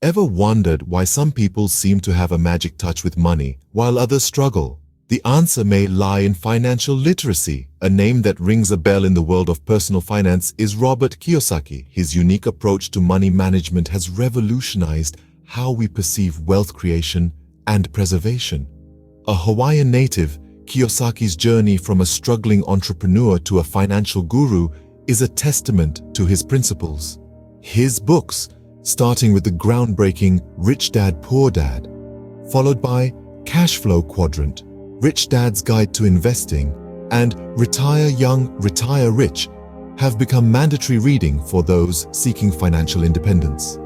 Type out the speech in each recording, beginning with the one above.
Ever wondered why some people seem to have a magic touch with money while others struggle? The answer may lie in financial literacy. A name that rings a bell in the world of personal finance is Robert Kiyosaki. His unique approach to money management has revolutionized how we perceive wealth creation and preservation. A Hawaiian native, Kiyosaki's journey from a struggling entrepreneur to a financial guru is a testament to his principles. His books, starting with the groundbreaking Rich Dad, Poor Dad, followed by Cashflow Quadrant, Rich Dad's Guide to Investing, and Retire Young, Retire Rich, have become mandatory reading for those seeking financial independence.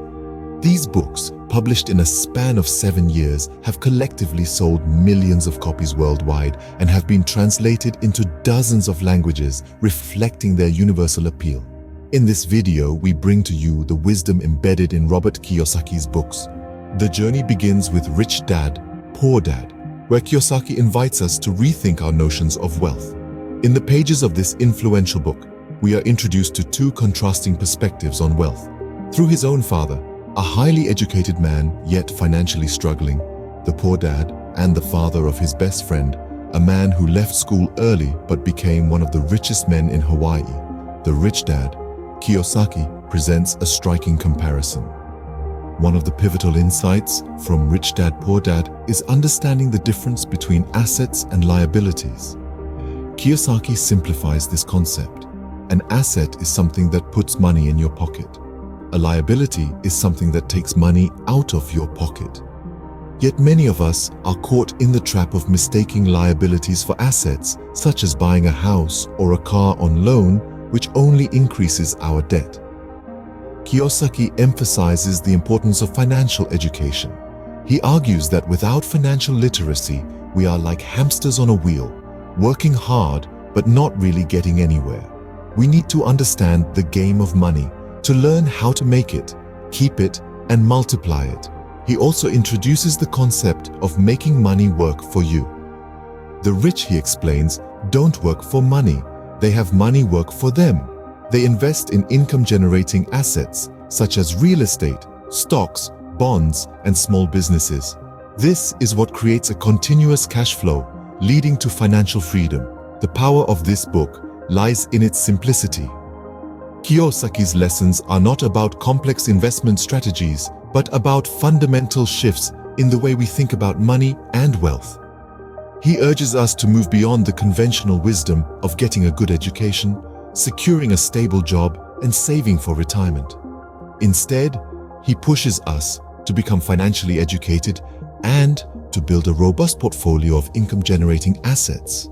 These books, published in a span of 7 years, have collectively sold millions of copies worldwide and have been translated into dozens of languages, reflecting their universal appeal. In this video, we bring to you the wisdom embedded in Robert Kiyosaki's books. The journey begins with Rich Dad, Poor Dad, where Kiyosaki invites us to rethink our notions of wealth. In the pages of this influential book, we are introduced to two contrasting perspectives on wealth. Through his own father, a highly educated man yet financially struggling, the poor dad, and the father of his best friend, a man who left school early but became one of the richest men in Hawaii, the rich dad, Kiyosaki presents a striking comparison. One of the pivotal insights from Rich Dad, Poor Dad is understanding the difference between assets and liabilities. Kiyosaki simplifies this concept. An asset is something that puts money in your pocket. A liability is something that takes money out of your pocket. Yet many of us are caught in the trap of mistaking liabilities for assets, such as buying a house or a car on loan, which only increases our debt. Kiyosaki emphasizes the importance of financial education. He argues that without financial literacy, we are like hamsters on a wheel, working hard but not really getting anywhere. We need to understand the game of money to learn how to make it, keep it, and multiply it. He also introduces the concept of making money work for you. The rich, he explains, don't work for money. They have money work for them. They invest in income-generating assets such as real estate, stocks, bonds, and small businesses. This is what creates a continuous cash flow, leading to financial freedom. The power of this book lies in its simplicity. Kiyosaki's lessons are not about complex investment strategies, but about fundamental shifts in the way we think about money and wealth. He urges us to move beyond the conventional wisdom of getting a good education, securing a stable job, and saving for retirement. Instead, he pushes us to become financially educated and to build a robust portfolio of income-generating assets.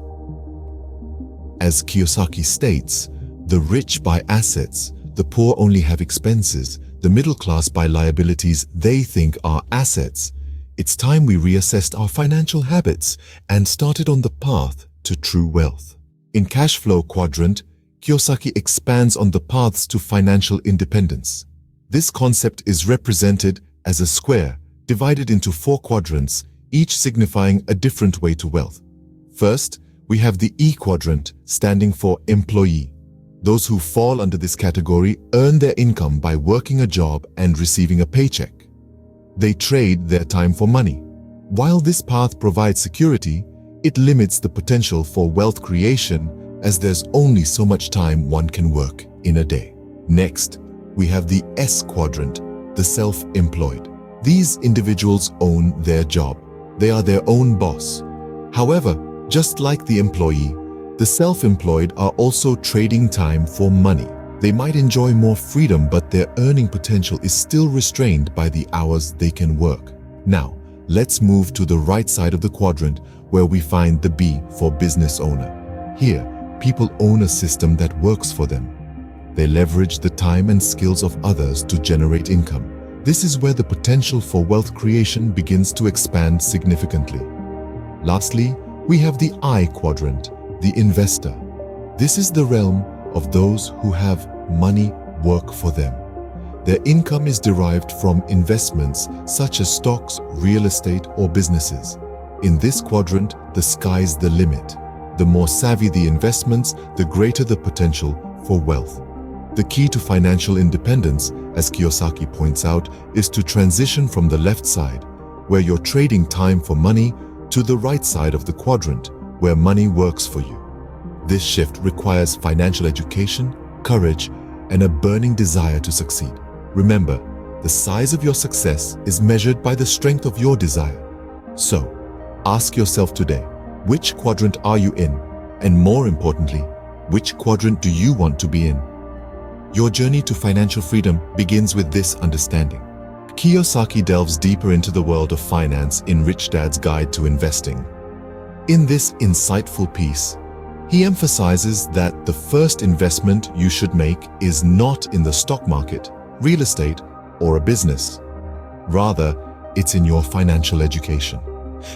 As Kiyosaki states, the rich buy assets, the poor only have expenses, the middle class buy liabilities they think are assets. It's time we reassessed our financial habits and started on the path to true wealth. In Cashflow Quadrant, Kiyosaki expands on the paths to financial independence. This concept is represented as a square divided into 4 quadrants, each signifying a different way to wealth. First, we have the E quadrant, standing for employee. Those who fall under this category earn their income by working a job and receiving a paycheck. They trade their time for money. While this path provides security, it limits the potential for wealth creation as there's only so much time one can work in a day. Next, we have the S quadrant, the self-employed. These individuals own their job. They are their own boss. However, just like the employee, the self-employed are also trading time for money. They might enjoy more freedom, but their earning potential is still restrained by the hours they can work. Now, let's move to the right side of the quadrant, where we find the B for business owner. Here, people own a system that works for them. They leverage the time and skills of others to generate income. This is where the potential for wealth creation begins to expand significantly. Lastly, we have the I quadrant, the investor. This is the realm of those who have money work for them. Their income is derived from investments such as stocks, real estate, or businesses. In this quadrant, the sky's the limit. The more savvy the investments, the greater the potential for wealth. The key to financial independence, as Kiyosaki points out, is to transition from the left side, where you're trading time for money, to the right side of the quadrant, where money works for you. This shift requires financial education, courage, and a burning desire to succeed. Remember, the size of your success is measured by the strength of your desire. So, ask yourself today, which quadrant are you in? And more importantly, which quadrant do you want to be in? Your journey to financial freedom begins with this understanding. Kiyosaki delves deeper into the world of finance in Rich Dad's Guide to Investing. In this insightful piece, he emphasizes that the first investment you should make is not in the stock market, real estate, or a business. Rather, it's in your financial education.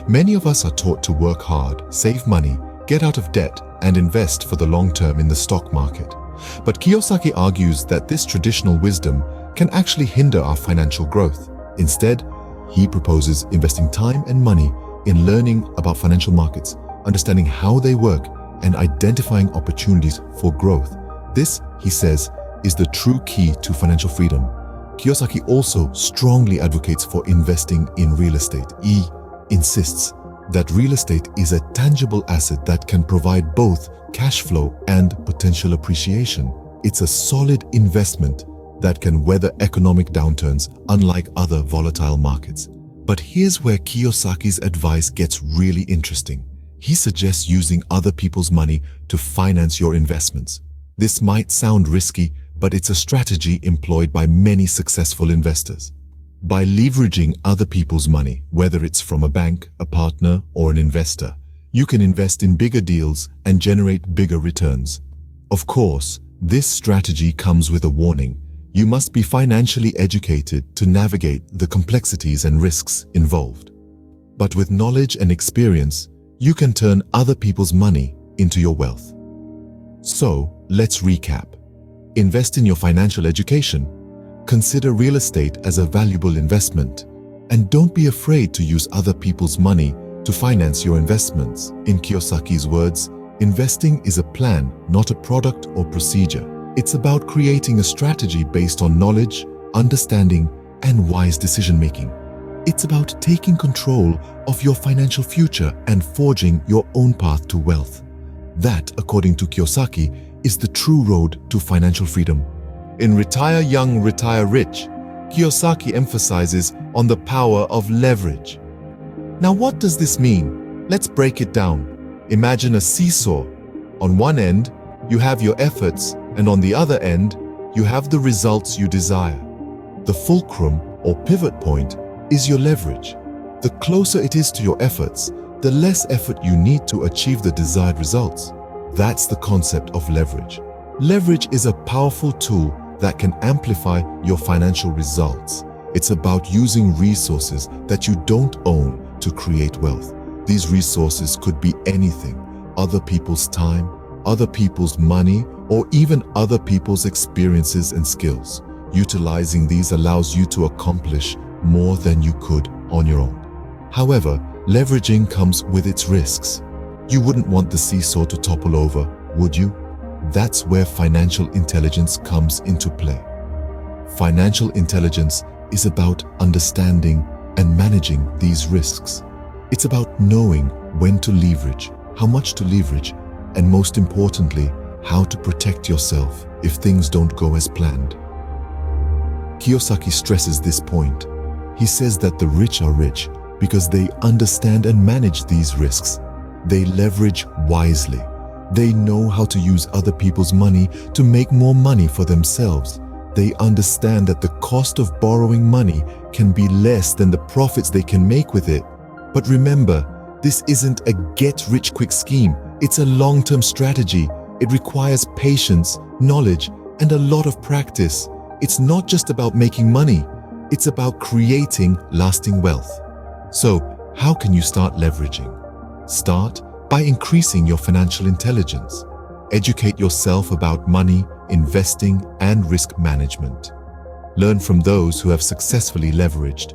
Many of us are taught to work hard, save money, get out of debt, and invest for the long term in the stock market. But Kiyosaki argues that this traditional wisdom can actually hinder our financial growth. Instead, he proposes investing time and money in learning about financial markets, understanding how they work, and identifying opportunities for growth. This, he says, is the true key to financial freedom. Kiyosaki also strongly advocates for investing in real estate. He insists that real estate is a tangible asset that can provide both cash flow and potential appreciation. It's a solid investment that can weather economic downturns, unlike other volatile markets. But here's where Kiyosaki's advice gets really interesting. He suggests using other people's money to finance your investments. This might sound risky, but it's a strategy employed by many successful investors. By leveraging other people's money, whether it's from a bank, a partner, or an investor, you can invest in bigger deals and generate bigger returns. Of course, this strategy comes with a warning. You must be financially educated to navigate the complexities and risks involved. But with knowledge and experience, you can turn other people's money into your wealth. So, let's recap. Invest in your financial education. Consider real estate as a valuable investment. And don't be afraid to use other people's money to finance your investments. In Kiyosaki's words, investing is a plan, not a product or procedure. It's about creating a strategy based on knowledge, understanding, and wise decision-making. It's about taking control of your financial future and forging your own path to wealth. That, according to Kiyosaki, is the true road to financial freedom. In Retire Young, Retire Rich, Kiyosaki emphasizes on the power of leverage. Now, what does this mean? Let's break it down. Imagine a seesaw. On one end, you have your efforts, and on the other end, you have the results you desire. The fulcrum, or pivot point, is your leverage. The closer it is to your efforts, the less effort you need to achieve the desired results. That's the concept of leverage. Leverage is a powerful tool that can amplify your financial results. It's about using resources that you don't own to create wealth. These resources could be anything: other people's time, other people's money, or even other people's experiences and skills. Utilizing these allows you to accomplish more than you could on your own. However, leveraging comes with its risks. You wouldn't want the seesaw to topple over, would you? That's where financial intelligence comes into play. Financial intelligence is about understanding and managing these risks. It's about knowing when to leverage, how much to leverage, and most importantly, how to protect yourself if things don't go as planned. Kiyosaki stresses this point. He says that the rich are rich because they understand and manage these risks. They leverage wisely. They know how to use other people's money to make more money for themselves. They understand that the cost of borrowing money can be less than the profits they can make with it. But remember, this isn't a get-rich-quick scheme. It's a long-term strategy. It requires patience, knowledge, and a lot of practice. It's not just about making money. It's about creating lasting wealth. So, how can you start leveraging? Start by increasing your financial intelligence. Educate yourself about money, investing, and risk management. Learn from those who have successfully leveraged.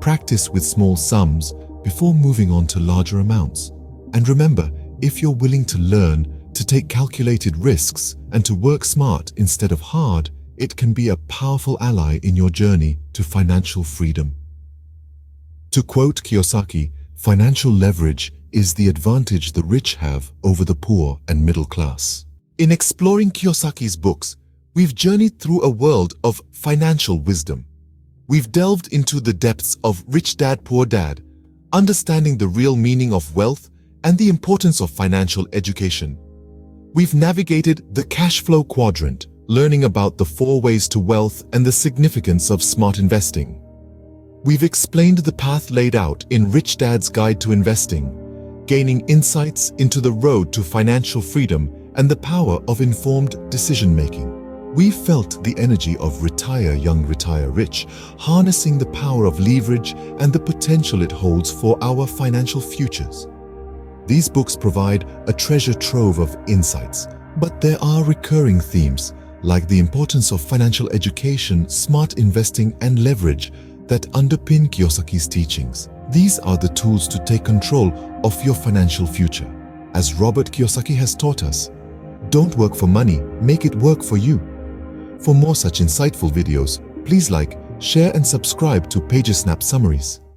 Practice with small sums before moving on to larger amounts. And remember, if you're willing to learn, to take calculated risks, and to work smart instead of hard, it can be a powerful ally in your journey to financial freedom. To quote Kiyosaki, financial leverage is the advantage the rich have over the poor and middle class. In exploring Kiyosaki's books, we've journeyed through a world of financial wisdom. We've delved into the depths of Rich Dad, Poor Dad, understanding the real meaning of wealth and the importance of financial education. We've navigated the cash flow quadrant, learning about the 4 ways to wealth and the significance of smart investing. We've explained the path laid out in Rich Dad's Guide to Investing, gaining insights into the road to financial freedom and the power of informed decision-making. We've felt the energy of Retire Young, Retire Rich, harnessing the power of leverage and the potential it holds for our financial futures. These books provide a treasure trove of insights, but there are recurring themes, like the importance of financial education, smart investing, and leverage that underpin Kiyosaki's teachings. These are the tools to take control of your financial future. As Robert Kiyosaki has taught us, don't work for money, make it work for you. For more such insightful videos, please like, share, and subscribe to PageSnap Summaries.